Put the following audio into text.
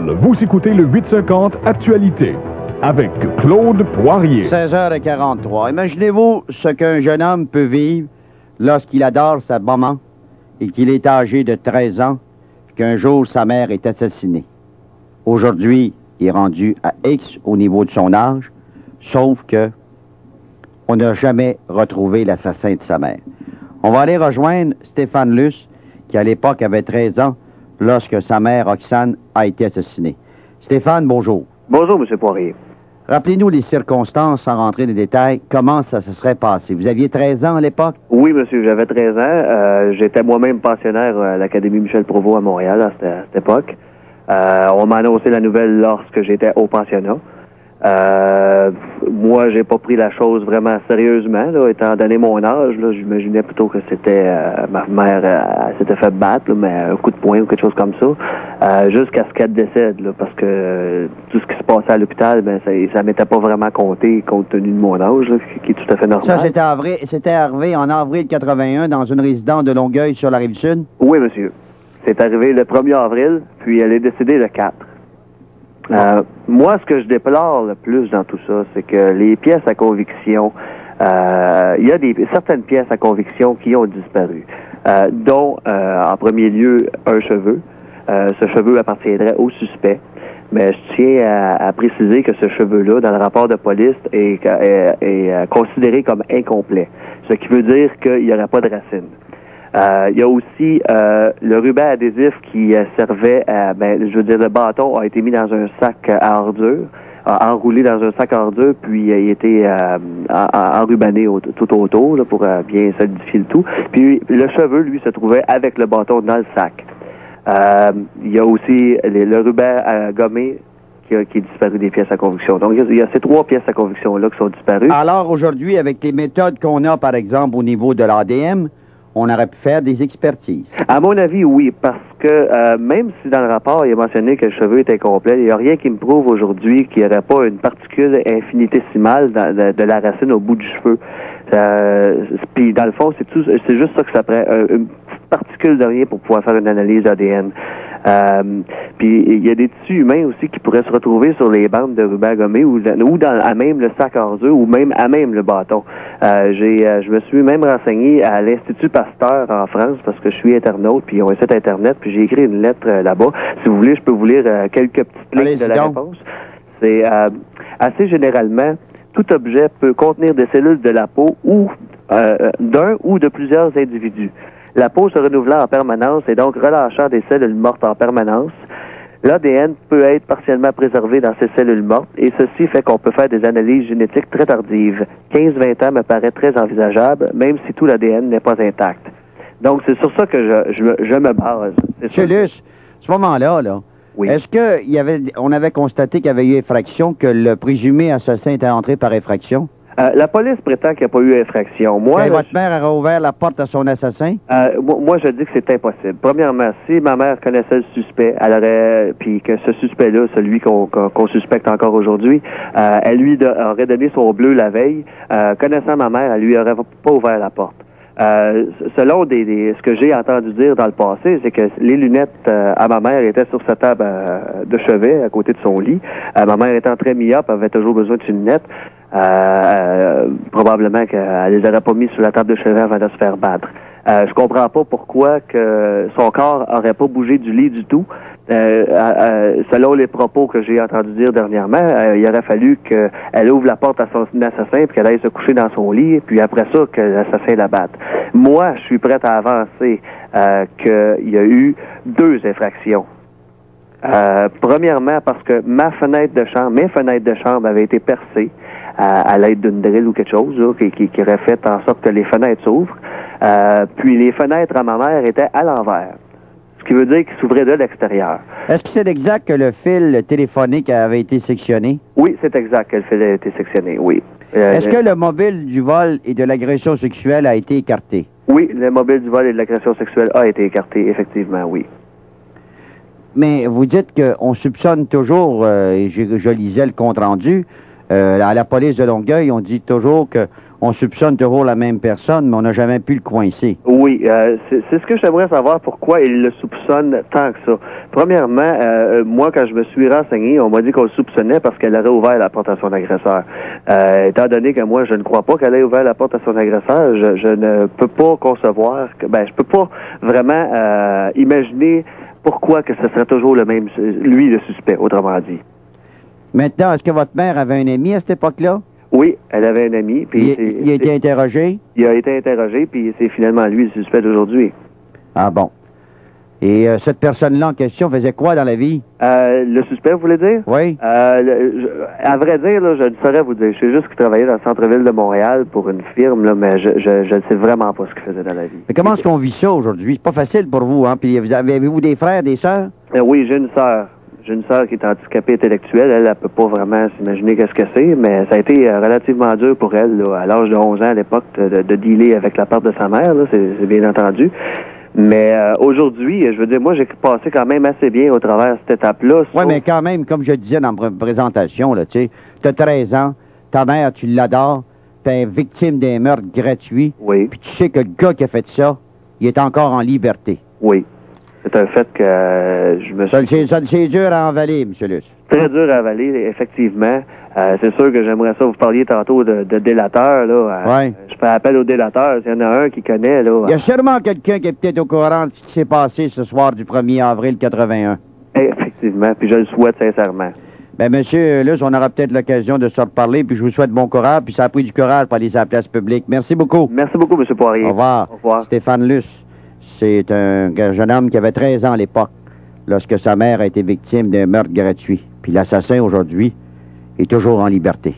Montréal, vous écoutez le 850 Actualité avec Claude Poirier. 16h43. Imaginez-vous ce qu'un jeune homme peut vivre lorsqu'il adore sa maman et qu'il est âgé de 13 ans et qu'un jour sa mère est assassinée. Aujourd'hui, il est rendu à X au niveau de son âge, sauf que on n'a jamais retrouvé l'assassin de sa mère. On va aller rejoindre Stéphane Luce, qui à l'époque avait 13 ans, lorsque sa mère, Roxane, a été assassinée. Stéphane, bonjour. Bonjour, M. Poirier. Rappelez-nous les circonstances, sans rentrer dans les détails, comment ça se serait passé. Vous aviez 13 ans à l'époque? Oui, monsieur, j'avais 13 ans. J'étais moi-même pensionnaire à l'Académie Michel Provost à Montréal à cette époque. On m'a annoncé la nouvelle lorsque j'étais au pensionnat. Moi, j'ai pas pris la chose vraiment sérieusement, là, étant donné mon âge. Là, j'imaginais plutôt que c'était ma mère s'était fait battre, là, mais un coup de poing ou quelque chose comme ça, jusqu'à ce qu'elle décède, là, parce que tout ce qui se passait à l'hôpital, ben ça m'était pas vraiment compté compte tenu de mon âge, là, qui est tout à fait normal. Ça, c'était arrivé en avril 81 dans une résidence de Longueuil sur la Rive-Sud? Oui, monsieur. C'est arrivé le 1er avril, puis elle est décédée le 4. Moi, ce que je déplore le plus dans tout ça, c'est que les pièces à conviction, il y a certaines pièces à conviction qui ont disparu, dont, en premier lieu, un cheveu. Ce cheveu appartiendrait au suspect. Mais je tiens à préciser que ce cheveu-là, dans le rapport de police, est considéré comme incomplet. Ce qui veut dire qu'il n'y aurait pas de racines. Il y a aussi le ruban adhésif qui servait à, le bâton a été mis dans un sac à ordures, enroulé dans un sac à ordures, puis il a été enrubanné tout autour là, pour bien solidifier le tout. Puis le cheveu, lui, se trouvait avec le bâton dans le sac. Il y a aussi le ruban gommé qui est disparu des pièces à conviction. Donc, il y a ces 3 pièces à conviction-là qui sont disparues. Alors, aujourd'hui, avec les méthodes qu'on a, par exemple, au niveau de l'ADN, on aurait pu faire des expertises. À mon avis, oui, parce que même si dans le rapport, il est mentionné que le cheveu est incomplet, il n'y a rien qui me prouve aujourd'hui qu'il n'y aurait pas une particule infinitésimale de la racine au bout du cheveu. Puis, dans le fond, c'est juste ça que ça prend, une petite particule de rien pour pouvoir faire une analyse ADN. Puis il y a des tissus humains aussi qui pourraient se retrouver sur les bandes de ruban gommé ou à même le sac à ordures ou même à même le bâton. Je me suis même renseigné à l'Institut Pasteur en France parce que je suis internaute puis ils ont un site internet puis j'ai écrit une lettre là-bas. Si vous voulez, je peux vous lire quelques petites lignes de la réponse. C'est assez généralement, tout objet peut contenir des cellules de la peau ou d'un ou de plusieurs individus. La peau se renouvelant en permanence et donc relâchant des cellules mortes en permanence. L'ADN peut être partiellement préservé dans ces cellules mortes et ceci fait qu'on peut faire des analyses génétiques très tardives. 15-20 ans me paraît très envisageable, même si tout l'ADN n'est pas intact. Donc, c'est sur ça que je me base. Monsieur Luce, à ce moment-là, oui. Est-ce qu'on avait constaté qu'il y avait eu effraction, que le présumé assassin était entré par effraction? La police prétend qu'il n'y a pas eu infraction. Moi, votre mère a ouvert la porte à son assassin? Moi, je dis que c'est impossible. Premièrement, si ma mère connaissait le suspect, puis que ce suspect-là, celui qu'on suspecte encore aujourd'hui, elle lui aurait donné son bleu la veille. Connaissant ma mère, elle lui aurait pas ouvert la porte. Selon ce que j'ai entendu dire dans le passé, c'est que les lunettes à ma mère étaient sur sa table de chevet, à côté de son lit. Ma mère étant très myope, avait toujours besoin de ses lunettes. Probablement qu'elle les aurait pas mis sur la table de chevet avant de se faire battre. Je comprends pas pourquoi que son corps aurait pas bougé du lit du tout. Selon les propos que j'ai entendu dire dernièrement, il aurait fallu qu'elle ouvre la porte à son assassin puis qu'elle aille se coucher dans son lit, puis après ça, que l'assassin la batte. Moi, je suis prêt à avancer qu'il y a eu 2 infractions. Premièrement, parce que mes fenêtres de chambre avaient été percées à l'aide d'une drille ou quelque chose là, qui aurait fait en sorte que les fenêtres s'ouvrent. Puis les fenêtres à ma mère étaient à l'envers, ce qui veut dire qu'ils s'ouvraient de l'extérieur. Est-ce que c'est exact que le fil téléphonique avait été sectionné? Oui, c'est exact que le fil a été sectionné, oui. Est-ce que le mobile du vol et de l'agression sexuelle a été écarté? Oui, le mobile du vol et de l'agression sexuelle a été écarté, effectivement, oui. Mais vous dites qu'on soupçonne toujours, et je lisais le compte-rendu, à la police de Longueuil, on dit toujours on soupçonne toujours la même personne, mais on n'a jamais pu le coincer. Oui, c'est ce que j'aimerais savoir, pourquoi il le soupçonne tant que ça. Premièrement, moi, quand je me suis renseigné, on m'a dit qu'on le soupçonnait parce qu'elle aurait ouvert la porte à son agresseur. Étant donné que moi, je ne crois pas qu'elle ait ouvert la porte à son agresseur, je ne peux pas concevoir, je peux pas vraiment imaginer pourquoi que ce serait toujours le même, lui, le suspect, autrement dit. Maintenant, est-ce que votre mère avait un ami à cette époque-là? Oui, elle avait un ami. Puis il a été interrogé? Il a été interrogé, puis c'est finalement lui le suspect d'aujourd'hui. Ah bon. Et cette personne-là en question faisait quoi dans la vie? Le suspect, vous voulez dire? Oui. À vrai dire, là, je ne saurais vous dire. Je sais juste qu'il travaillait dans le centre-ville de Montréal pour une firme, là, mais je ne sais vraiment pas ce qu'il faisait dans la vie. Mais comment est-ce qu'on vit ça aujourd'hui? C'est pas facile pour vous, hein? Puis avez-vous des frères, des sœurs? Oui, j'ai une sœur. J'ai une sœur qui est handicapée intellectuelle. Elle peut pas vraiment s'imaginer qu'est-ce que c'est, mais ça a été relativement dur pour elle, là, à l'âge de 11 ans à l'époque, de dealer avec la part de sa mère, là, c'est bien entendu. Mais aujourd'hui, je veux dire, moi, j'ai passé quand même assez bien au travers de cette étape-là. Oui, mais quand même, comme je disais dans ma présentation, là, tu sais, tu as 13 ans, ta mère, tu l'adores, tu es victime d'un meurtre gratuit, oui. Puis tu sais que le gars qui a fait ça, il est encore en liberté. Oui. C'est un fait que je me suis... C'est dur à avaler, M. Luce. Très dur à avaler, effectivement. C'est sûr que j'aimerais ça, vous parliez tantôt de délateur, là. Oui. Je fais appel aux délateurs. S'il y en a un qui connaît, là... Il y a sûrement quelqu'un qui est peut-être au courant de ce qui s'est passé ce soir du 1er avril 81. Effectivement, puis je le souhaite sincèrement. Ben, monsieur Luce, on aura peut-être l'occasion de se reparler, puis je vous souhaite bon courage, puis ça a pris du courage pour aller à la place publique. Merci beaucoup. Merci beaucoup, M. Poirier. Au revoir. Au revoir. Stéphane Luce, c'est un jeune homme qui avait 13 ans à l'époque, lorsque sa mère a été victime d'un meurtre gratuit. Puis l'assassin, aujourd'hui, est toujours en liberté.